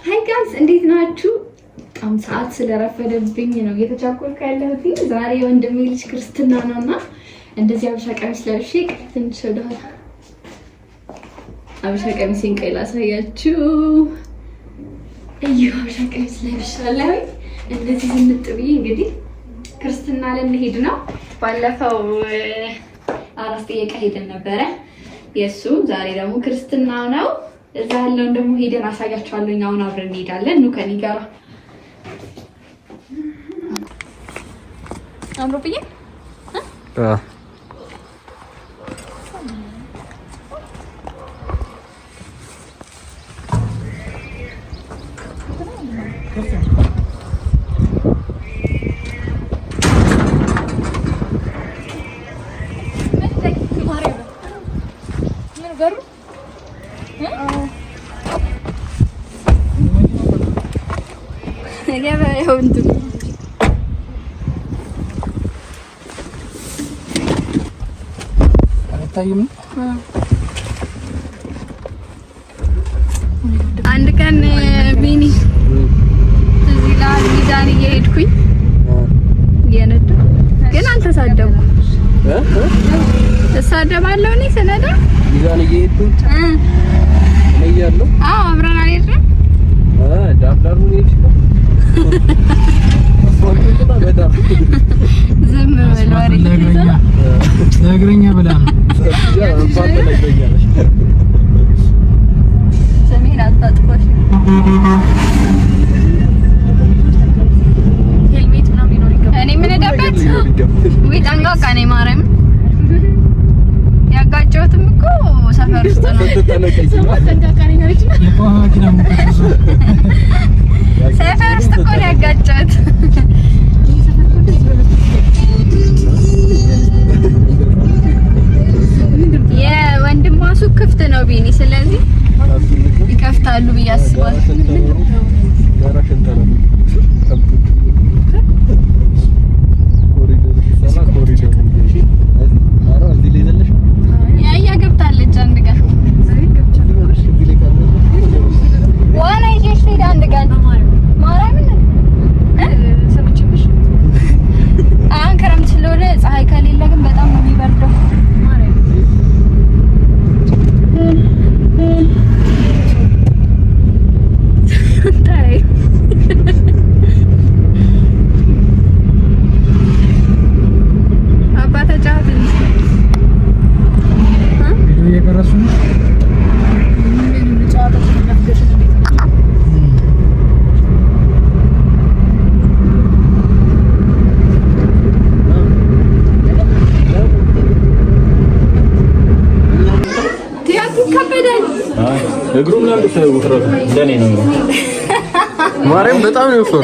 ሃይ ጋይስ እንዴት ናችሁ? በጣም ሰዓት ስለረፈደብኝ ነው እየተቻኮልኩ ያለሁት። ዛሬ ወንድሜ ልጅ ክርስትና ነውና እንደዚህ አብሻ ቀሚስ ለብሼ ትንሽ ወደኋላ አብሻ ቀሚሴን ቀይ ላሳያችሁ። እዩ አብሻ ቀሚስ ለብሻለሁ። እንደዚህ ዝንጥ ብዬ እንግዲህ ክርስትና ልንሄድ ነው። ባለፈው አራስ ጥየቃ ሄደን ነበረ የሱ። ዛሬ ደግሞ ክርስትናው ነው። እዛ ያለውን ደግሞ ሄደን አሳያችኋለሁ። አሁን አብረን እንሄዳለን። ኑ ከኔ ጋር አምሮብኝ አንድ ቀን ቢኒ እዚህ ላይ ሚዛን እየሄድኩኝ እየነዳ ግን አልተሳደብኩም። ተሳደባለሁ እኔ ስነዳ ሚዛን እየሄድኩኝ እያለሁ አብረን አልሄድንም። ዳፍዳሩ ነው ዝም ብሎ ለእግረኛ ብላ ነው ስሜን አታጥፋሽ። ሄልሜት ምናምን ቢኖር ይገባል። እኔ ምን እደበት ወይ ጠንቃቃ ነኝ። ማርያም ያጋጨሁትም እኮ ሰፈር ውስጥ ነው። ጠንቃቃ ነኝ ማለት ነው። ሰፈር ውስጥ እኮ ነው ያጋጨሁት። የወንድሟ ሱቅ ክፍት ነው ቢኒ። ስለዚህ ይከፍታሉ ብዬ አስባለሁ። ያ ገብታለች አንድ ቀን ዋና ይዤሽ ልሄድ አንድ ቀን ማርያምን ሰምቼሽ። አሁን ክረምት ስለሆነ ፀሐይ ከሌለ ግን በጣም ነው የሚበርደው። እግሩ ምናምን ተውጥረት ለኔ ነው። ማርያም በጣም ነው የፈረው።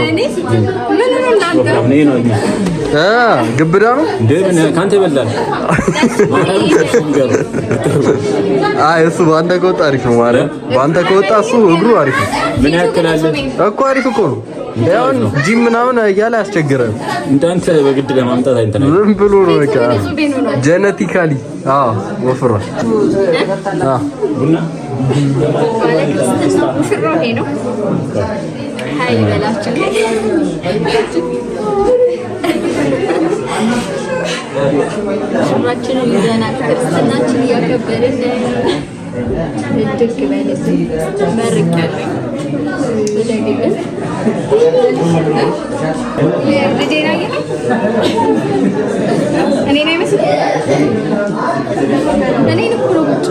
ምን ነው እናንተ እኔ ነው ግብዳ ነው ደብነ ካንተ ይበላል። አይ እሱ ባንተ ከወጣ አሪፍ ነው። ማርያም ባንተ ከወጣ እሱ እግሩ አሪፍ ነው። ምን ያክላል እኮ አሪፍ እኮ ነው። ያው ጂም ምናምን እያለ ያስቸግራል። እንዳንተ በግድ ለማምጣት አይተናል። ዝም ብሎ ነው በቃ ጄኔቲካሊ ወፍሯል። ቡና ሽሮሄ ነው። ሃይ በላችሁ ሽሯችንን ይዘናል። ክርስትናችን እያከበርን እድግ በልስ መርቂያለሁ። ስለግልን ልጄን አየኸው? እኔን አይመስልም? እኔን እኮ ነው ጉንጩ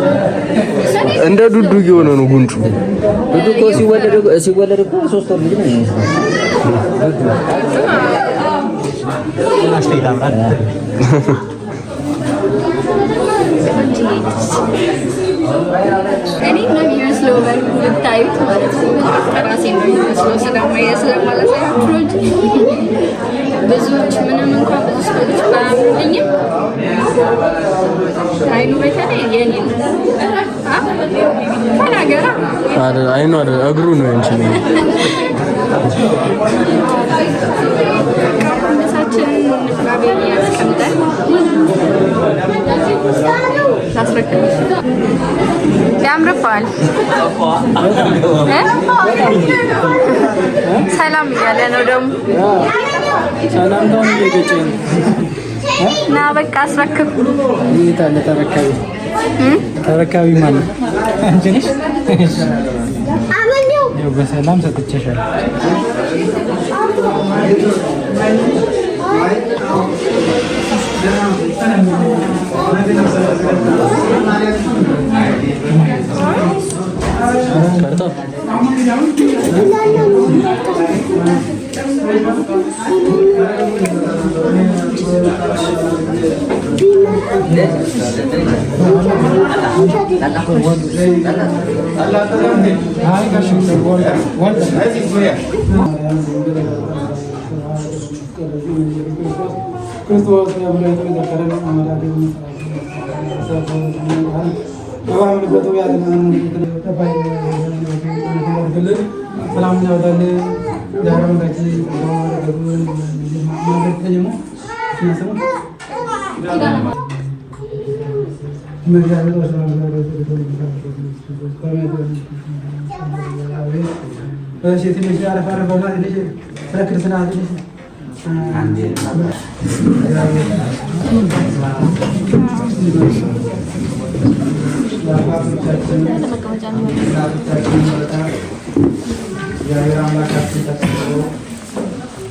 እንደ ዱዱ እየሆነ ነው ጉንጩ። ዱዱ እኮ ሲወለድ እኮ 3 ወር ልጅ ነው እኔ ነው የሚመስለው ብታዩት ማለት ነው። ራሴ ነው የሚመስለው ስለማላሳያችሁ እንጂ ብዙዎች ምንም እንኳን ብዙ ሰዎች ባያምኑኝም አይኑ በተለይ የኔ ነው። ተናገራ አይኑ አይደል እግሩ ነው እንጂ ባቤል ያስቀምጣል ያምርፋል ሰላም እያለ ነው ደግሞ ሰላምታውን እየገጨኝ ና በቃ አስረክብ። የት አለ ተረካቢ? ተረካቢ ማለት አንቺ ነሽ? ያው በሰላም ሰጥቼሻለሁ።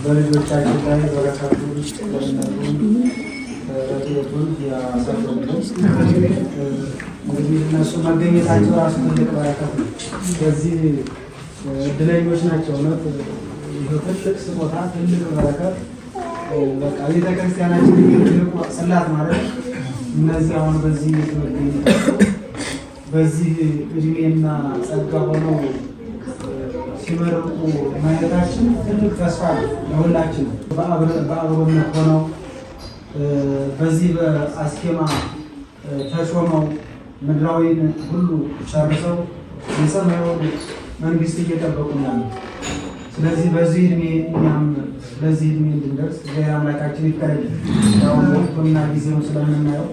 በልጆቻችን ላይ በረከቱን ረድኤቱን ያሳድርልን። እንግዲህ እነሱ መገኘታቸው ራሱ ትልቅ በረከት ነው። በዚህ እድለኞች ናቸው። እውነት ትልቅ ስጦታ፣ ትልቅ በረከት። በቃ ቤተክርስቲያናችን ትልቁ ጽላት ማለት እነዚህ አሁን በዚህ በዚህ እድሜና ጸጋ ሆነው ሲመርቁ ማየታችን ትልቅ ተስፋ ነው ለሁላችን። በአብሮነት ሆነው በዚህ በአስኬማ ተሾመው ምድራዊን ሁሉ ጨርሰው የሰማያዊውን መንግስት እየጠበቁ ነው። ስለዚህ በዚህ እድሜ እኛም ለዚህ እድሜ እንድንደርስ እግዚአብሔር አምላካችን ይፍቀድልን። ያው ወቅቱና ጊዜውን ስለምናየው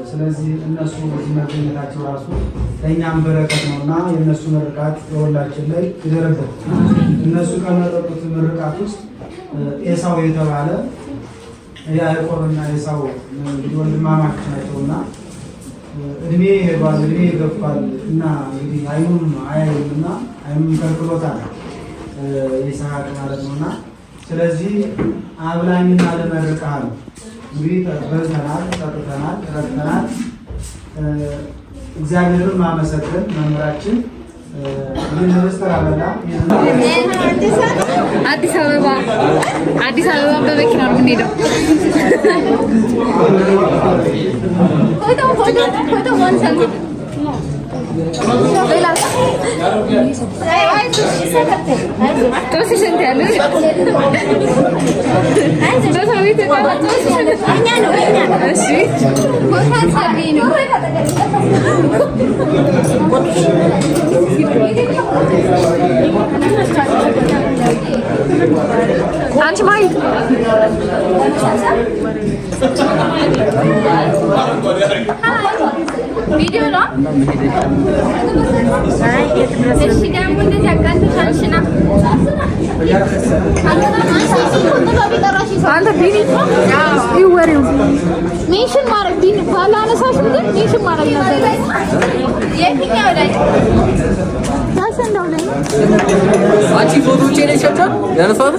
ስለዚህ እነሱ በዚህ መገኘታቸው ራሱ ለእኛም በረከት ነው እና የእነሱ ምርቃት በሁላችን ላይ ይደረበት። እነሱ ከመረጡት ምርቃት ውስጥ ኤሳው የተባለ ያዕቆብና ኤሳው ወንድማማቾች ናቸውና እድሜ ሄዷል፣ እድሜ ይገፋል እና እንግዲህ አይኑም አያይም እና አይኑም ከልክሎታል ይስሐቅ ማለት ነውና ስለዚህ አብላኝና ለመርቃል እንግዲህ በልተናል፣ ጠጥተናል፣ ረክተናል። እግዚአብሔርን ማመሰገን መምህራችን ይህን ርስትር አበላ። አዲስ አበባ በመኪና ነው የምንሄደው። አንቺ ማይ ቪዲዮ ነው። እሺ ደግሞ እንደዚህ አቃንተሻልሽና አንተ ቢኒ ይወሪው ሜንሽን ማድረግ ቢኒ ባላነሳሽም ግን ሜንሽን ማድረግ ነበር። የትኛው ላይ ታሰንዳው ላይ አንቺ ፎቶ ቼሌ ቻቻ ያነሳው